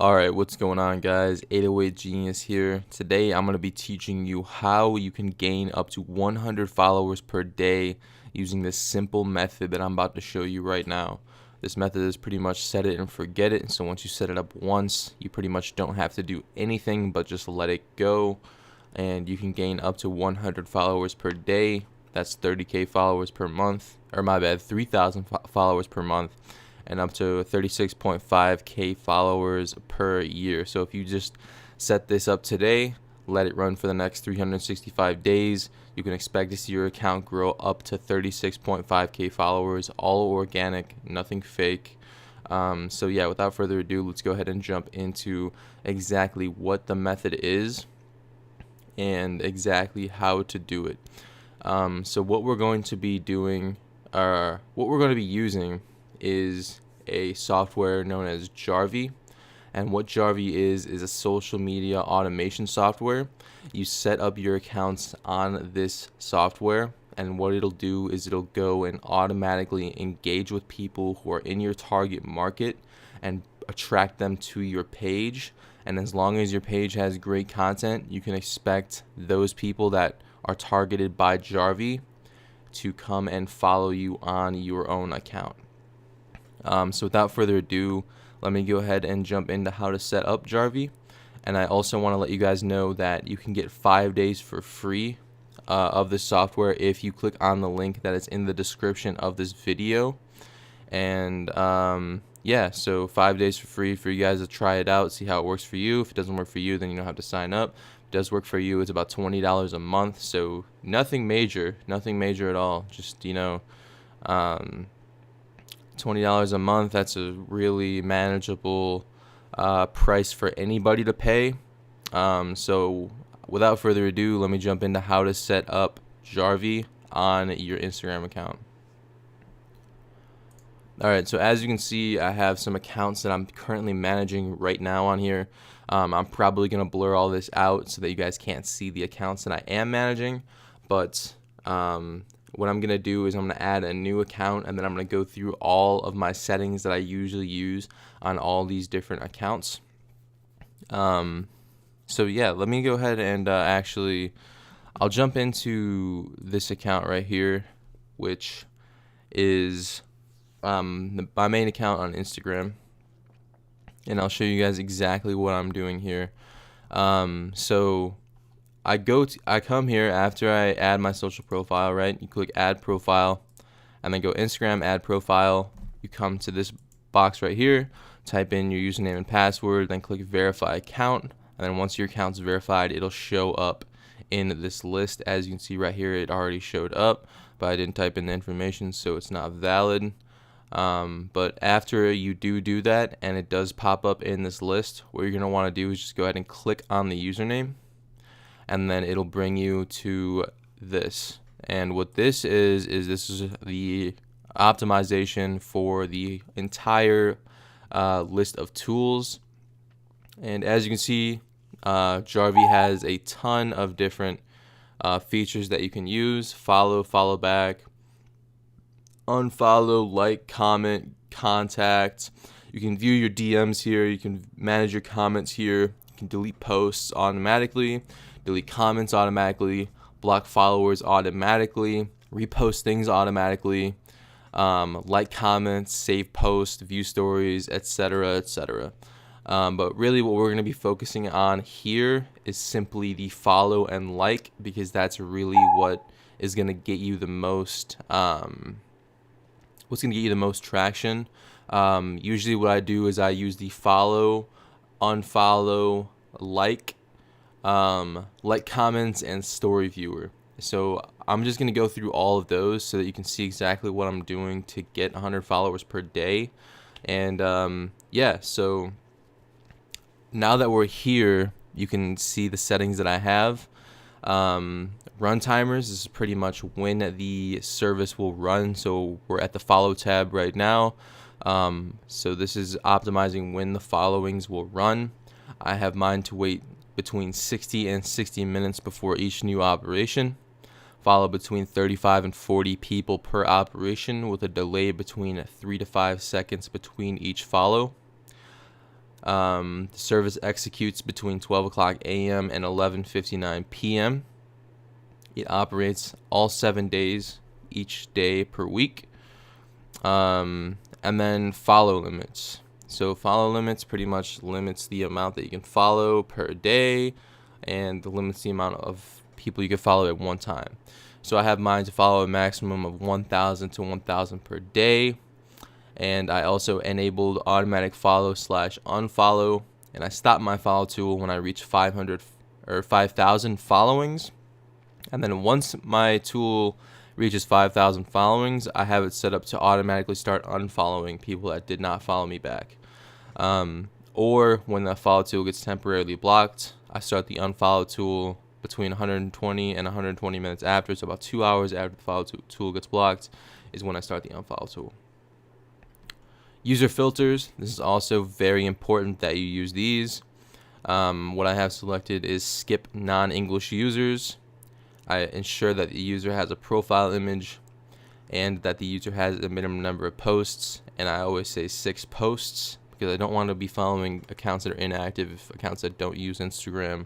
Alright, what's going on, guys? 808 Genius here. Today I'm going to be teaching you how you can gain up to 100 followers per day using this simple method that I'm about to show you right now. This method is pretty much set it and forget it. So once you set it up once, you pretty much don't have to do anything but just let it go. And you can gain up to 100 followers per day. That's 30K followers per month. Or my bad, 3,000 followers per month. And up to 36.5K followers per year. So if you just set this up today, let it run for the next 365 days, you can expect to see your account grow up to 36.5K followers, all organic, nothing fake. So yeah, without further ado, let's go ahead and jump into exactly what the method is and exactly how to do it. So what we're going to be doing, what we're going to be using is a software known as Jarvee. And what Jarvee is a social media automation software. You set up your accounts on this software, and what it'll do is it'll go and automatically engage with people who are in your target market and attract them to your page. And as long as your page has great content, you can expect those people that are targeted by Jarvee to come and follow you on your own account. So without further ado, let me go ahead and jump into how to set up Jarvee. And I also want to let you guys know that you can get 5 days for free of this software if you click on the link that is in the description of this video. And yeah, so 5 days for free for you guys to try it out, see how it works for you. If it doesn't work for you, then you don't have to sign up. If it does work for you, it's about $20 a month. So nothing major at all. Just, $20 a month, that's a really manageable price for anybody to pay. So without further ado, let me jump into how to set up Jarvee on your Instagram account. Alright, so as you can see, I have some accounts that I'm currently managing right now on here. I'm probably going to blur all this out so that you guys can't see the accounts that I am managing, but what I'm going to do is I'm going to add a new account, and then I'm going to go through all of my settings that I usually use on all these different accounts. So yeah, let me go ahead and I'll jump into this account right here, which is my main account on Instagram. And I'll show you guys exactly what I'm doing here. So I come here after I add my social profile, right? You click add profile and then go Instagram, add profile. You come to this box right here, type in your username and password, then click verify account. And then once your account's verified, it'll show up in this list. As you can see right here, it already showed up, but I didn't type in the information, so it's not valid. But after you do that and it does pop up in this list, what you're going to want to do is just go ahead and click on the username, and then it'll bring you to this. And what this is this is the optimization for the entire list of tools. And as you can see, Jarvee has a ton of different features that you can use: follow back, unfollow, like, comment, contact. You can view your DMs here. You can manage your comments here. You can delete posts automatically, delete comments automatically, block followers automatically, repost things automatically, like comments, save posts, view stories, etc., etc. But really what we're going to be focusing on here is simply the follow and like, because that's really what is going to get you the most traction. Usually what I do is I use the follow, unfollow, like comments, and story viewer. So I'm just going to go through all of those so that you can see exactly what I'm doing to get 100 followers per day. And yeah, so now that we're here, you can see the settings that I have. Run timers, this is pretty much when the service will run. So we're at the follow tab right now. So this is optimizing when the followings will run. I have mine to wait between 60 and 60 minutes before each new operation. Follow between 35 and 40 people per operation, with a delay between 3 to 5 seconds between each follow. The service executes between 12 o'clock a.m. and 11:59 p.m. It operates all 7 days, each day per week. And then follow limits. So follow limits pretty much limits the amount that you can follow per day, and limits the amount of people you can follow at one time. So I have mine to follow a maximum of 1,000 to 1,000 per day. And I also enabled automatic follow/unfollow, and I stopped my follow tool when I reach 500 or 5,000 followings. And then once my tool reaches 5,000 followings, I have it set up to automatically start unfollowing people that did not follow me back. Or when the follow tool gets temporarily blocked, I start the unfollow tool between 120 and 120 minutes after. So about 2 hours after the follow tool gets blocked is when I start the unfollow tool. User filters. This is also very important that you use these. What I have selected is skip non-English users. I ensure that the user has a profile image and that the user has a minimum number of posts. And I always say 6 posts because I don't want to be following accounts that are inactive, accounts that don't use Instagram.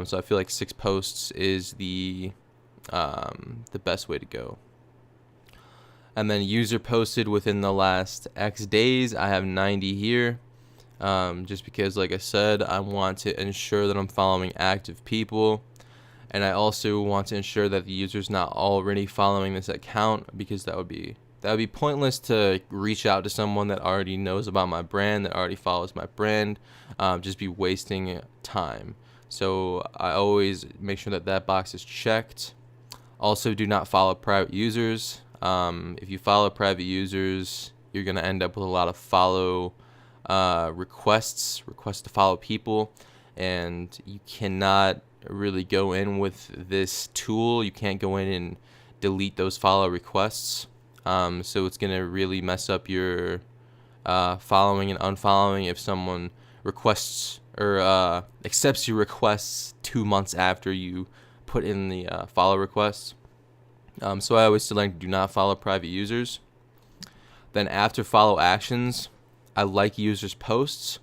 So I feel like 6 posts is the best way to go. And then user posted within the last X days. I have 90 here. Just because, like I said, I want to ensure that I'm following active people. And I also want to ensure that the user's not already following this account, because that would be pointless to reach out to someone that already knows about my brand, that already follows my brand. Just be wasting time. So I always make sure that that box is checked. Also, do not follow private users. If you follow private users, you're going to end up with a lot of follow requests to follow people, and you cannot really go in with this tool. You can't go in and delete those follow requests. So it's going to really mess up your following and unfollowing if someone requests or accepts your requests 2 months after you put in the follow requests. So I always select do not follow private users. Then after follow actions, I like users' posts.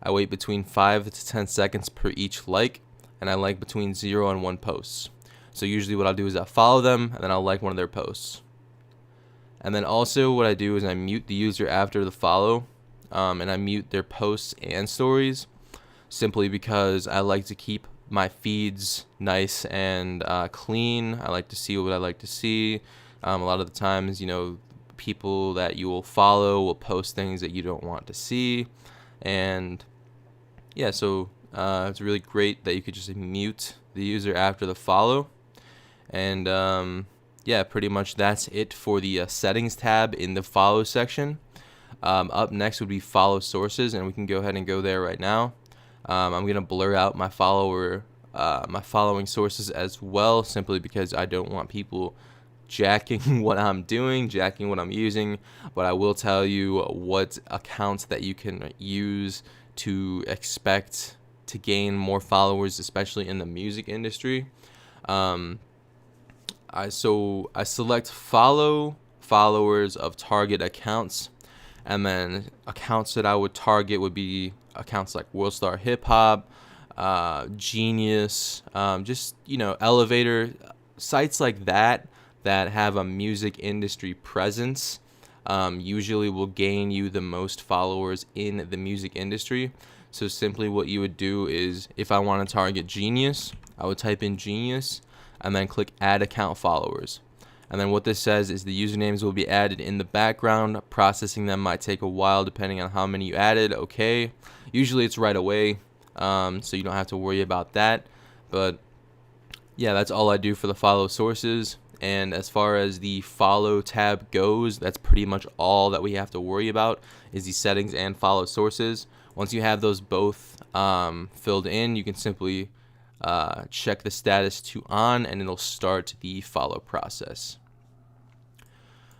I wait between 5 to 10 seconds per each like, and I like between 0 and 1 posts. So usually what I'll do is I follow them, and then I'll like one of their posts. And then also what I do is I mute the user after the follow, and I mute their posts and stories, simply because I like to keep my feeds nice and clean. I like to see what I like to see. A lot of the times, people that you will follow will post things that you don't want to see. And yeah, so it's really great that you could just mute the user after the follow. And yeah, pretty much that's it for the settings tab in the follow section. Up next would be follow sources, and we can go ahead and go there right now. I'm gonna blur out my following sources as well, simply because I don't want people jacking what I'm doing, jacking what I'm using. But I will tell you what accounts that you can use to expect to gain more followers, especially in the music industry. I select follow followers of target accounts, and then accounts that I would target would be accounts like Worldstar Hip Hop, Genius, Elevator, sites like that have a music industry presence. Usually will gain you the most followers in the music industry. So simply what you would do is, if I want to target Genius, I would type in Genius and then click add account followers. And then what this says is the usernames will be added in the background. Processing them might take a while depending on how many you added. Okay, usually it's right away, so you don't have to worry about that. But yeah, that's all I do for the follow sources. And as far as the follow tab goes, that's pretty much all that we have to worry about, is the settings and follow sources. Once you have those both filled in, you can simply check the status to on, and it'll start the follow process.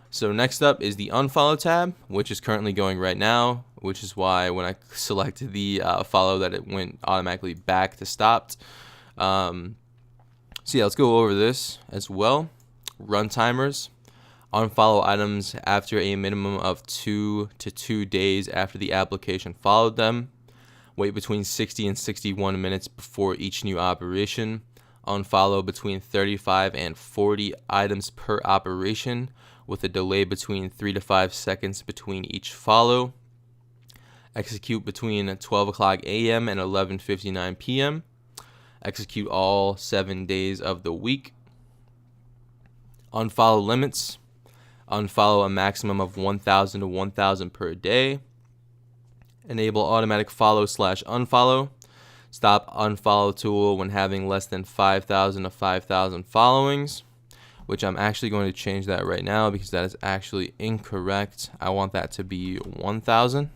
So next up is the unfollow tab, which is currently going right now, which is why when I selected the follow that it went automatically back to stopped. So yeah, let's go over this as well. Run timers. Unfollow items after a minimum of 2 to 2 days after the application followed them. Wait between 60 and 61 minutes before each new operation. Unfollow between 35 and 40 items per operation, with a delay between 3 to 5 seconds between each follow. Execute between 12 o'clock a.m. and 11:59 p.m. Execute all 7 days of the week. Unfollow limits. Unfollow a maximum of 1,000 to 1,000 per day. Enable automatic follow/unfollow. Stop unfollow tool when having less than 5,000 to 5,000 followings, which I'm actually going to change that right now because that is actually incorrect. I want that to be 1,000.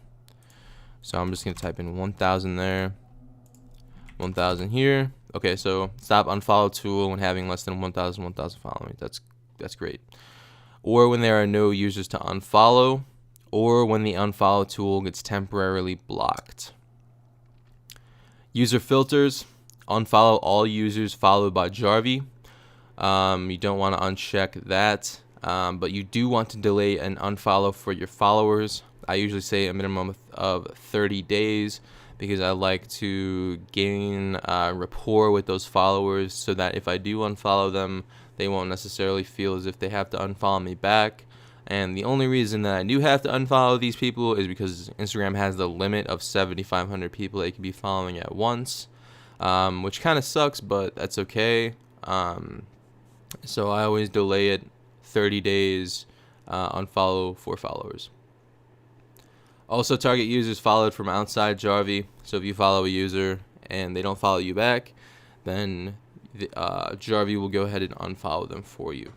So I'm just going to type in 1,000 there, 1,000 here. Okay, so stop unfollow tool when having less than 1,000 followings. That's great. Or when there are no users to unfollow, or when the unfollow tool gets temporarily blocked. User filters. Unfollow all users followed by Jarvee. You don't want to uncheck that, but you do want to delay an unfollow for your followers. I usually say a minimum of 30 days because I like to gain rapport with those followers so that if I do unfollow them, they won't necessarily feel as if they have to unfollow me back. And the only reason that I do have to unfollow these people is because Instagram has the limit of 7,500 people they can be following at once, which kind of sucks, but that's okay. So I always delay it 30 days, unfollow for followers. Also, target users followed from outside Jarvee. So if you follow a user and they don't follow you back, then Jarvee will go ahead and unfollow them for you.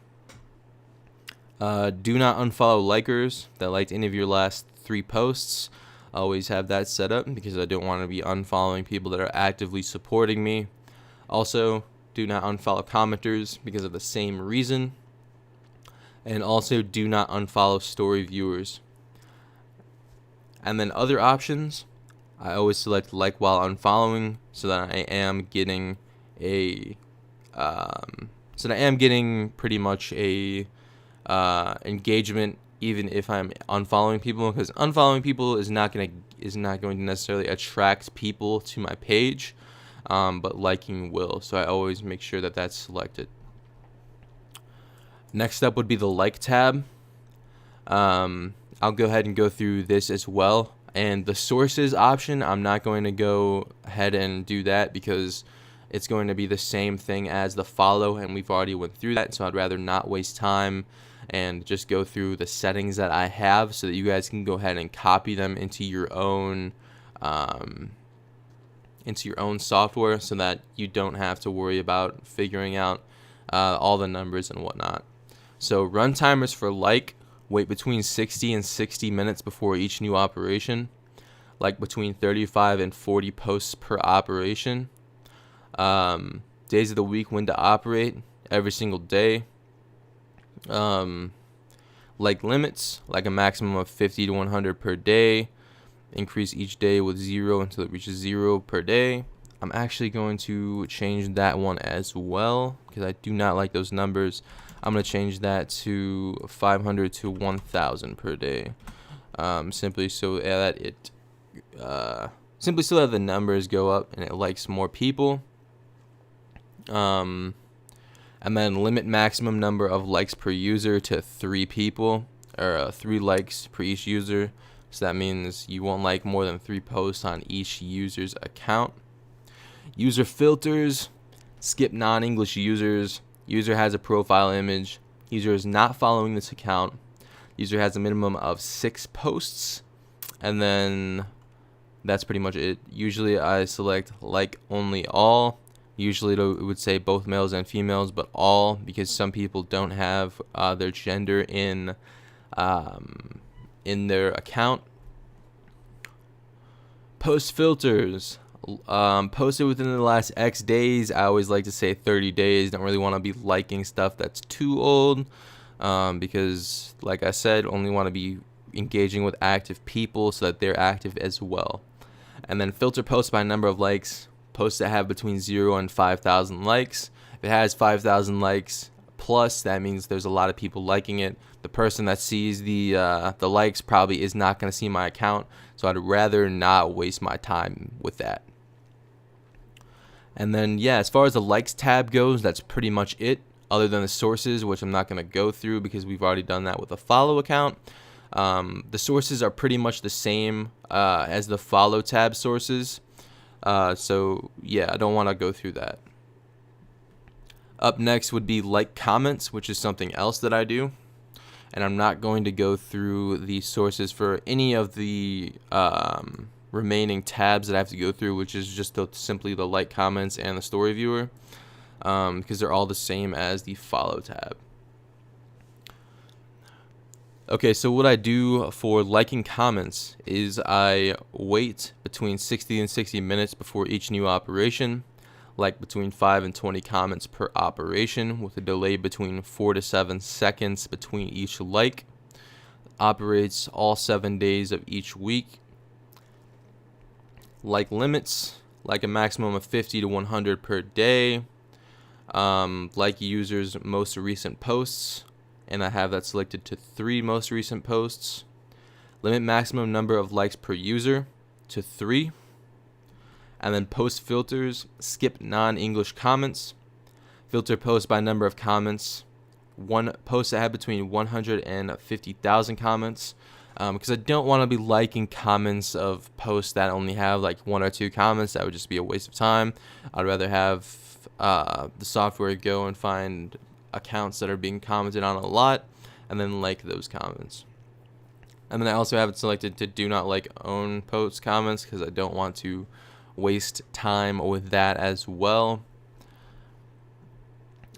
Do not unfollow likers that liked any of your last 3 posts. I always have that set up because I don't want to be unfollowing people that are actively supporting me. Also, do not unfollow commenters because of the same reason. And also, do not unfollow story viewers. And then other options, I always select like while unfollowing so that I am getting pretty much a engagement even if I'm unfollowing people, because unfollowing people is not going to necessarily attract people to my page, but liking will. So I always make sure that that's selected. Next up would be the like tab. I'll go ahead and go through this as well. And the sources option, I'm not going to go ahead and do that because it's going to be the same thing as the follow, and we've already went through that. So I'd rather not waste time and just go through the settings that I have so that you guys can go ahead and copy them into your own software so that you don't have to worry about figuring out all the numbers and whatnot. So run timers for like. Wait between 60 and 60 minutes before each new operation. Like between 35 and 40 posts per operation. Days of the week when to operate. Every single day. Like limits. Like a maximum of 50 to 100 per day. Increase each day with 0 until it reaches 0 per day. I'm actually going to change that one as well because I do not like those numbers. I'm going to change that to 500 to 1,000 per day, simply so that the numbers go up and it likes more people. And then limit maximum number of likes per user to 3 people, or 3 likes per each user. So that means you won't like more than 3 posts on each user's account. User filters, skip non-English users. User has a profile image. User is not following this account. User has a minimum of 6 posts. And then that's pretty much it. Usually I select like only all. Usually it would say both males and females, but all, because some people don't have their gender in their account. Post filters. Posted within the last X days. I always like to say 30 days. Don't really want to be liking stuff that's too old, because like I said, only want to be engaging with active people so that they're active as well. And then filter posts by number of likes. Posts that have between 0 and 5,000 likes. If it has 5,000 likes plus, that means there's a lot of people liking it. The person that sees the likes probably is not going to see my account, so I'd rather not waste my time with that. And then, yeah, as far as the likes tab goes, that's pretty much it, other than the sources, which I'm not going to go through because we've already done that with the follow account. The sources are pretty much the same as the follow tab sources. So, yeah, I don't want to go through that. Up next would be like comments, which is something else that I do. And I'm not going to go through the sources for any of the remaining tabs that I have to go through, which is just simply the like, comments, and the story viewer, because they're all the same as the follow tab. Okay, so what I do for liking comments is I wait between 60 and 60 minutes before each new operation, like between 5 and 20 comments per operation, with a delay between 4 to 7 seconds between each like. Operates all 7 days of each week. Like limits, like a maximum of 50 to 100 per day. Like users' most recent posts, and I have that selected to 3 most recent posts. Limit maximum number of likes per user to 3. And then post filters, skip non-English comments. Filter posts by number of comments. One post I have between 100 and 50,000 comments, because I don't want to be liking comments of posts that only have like 1 or 2 comments. That would just be a waste of time. I'd rather have the software go and find accounts that are being commented on a lot and then like those comments. And then I also have it selected to do not like own post comments because I don't want to waste time with that as well.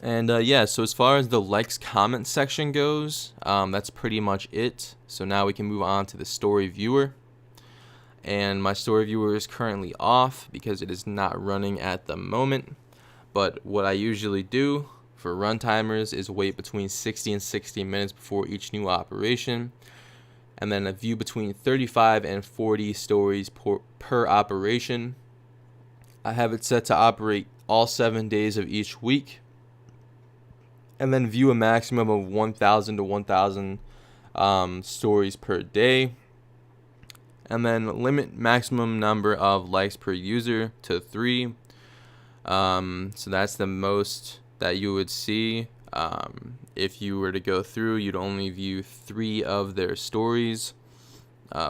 And yeah, so as far as the likes comment section goes, that's pretty much it. So now we can move on to the story viewer. And my story viewer is currently off because it is not running at the moment. But what I usually do for run timers is wait between 60 and 60 minutes before each new operation, and then a view between 35 and 40 stories per operation. I have it set to operate all 7 days of each week, and then view a maximum of 1,000 to 1,000 stories per day, and then limit maximum number of likes per user to 3. So that's the most that you would see. If you were to go through, you'd only view 3 of their stories,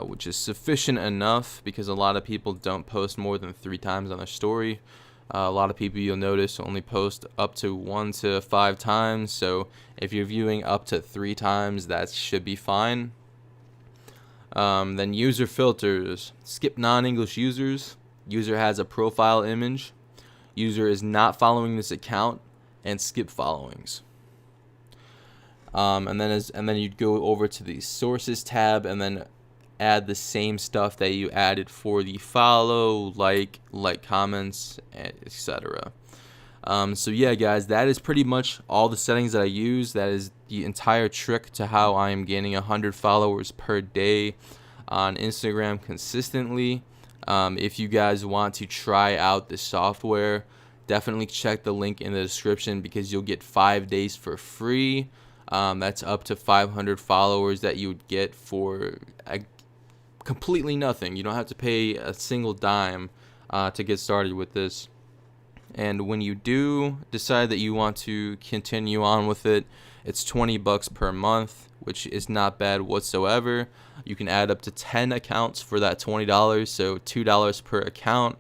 which is sufficient enough because a lot of people don't post more than 3 times on their story. A lot of people, you'll notice, only post up to 1 to 5 times. So if you're viewing up to 3 times, that should be fine. Then user filters. Skip non-English users. User has a profile image. User is not following this account, and skip followings. And then you'd go over to the sources tab and then add the same stuff that you added for the follow, like comments, etc. So yeah, guys, that is pretty much all the settings that I use. That is the entire trick to how I am gaining 100 followers per day on Instagram consistently. If you guys want to try out this software, definitely check the link in the description because you'll get 5 days for free. That's up to 500 followers that you would get for completely nothing. You don't have to pay a single dime to get started with this. And when you do decide that you want to continue on with it, it's $20 per month, which is not bad whatsoever. You can add up to 10 accounts for that $20, so $2 per account.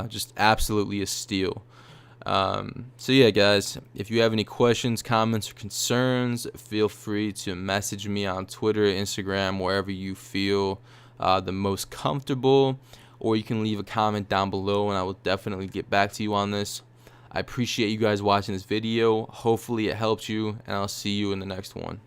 Just absolutely a steal. So yeah, guys, if you have any questions, comments, or concerns, feel free to message me on Twitter, Instagram, wherever you feel the most comfortable, or you can leave a comment down below and I will definitely get back to you on this. I appreciate you guys watching this video. Hopefully it helped you, and I'll see you in the next one.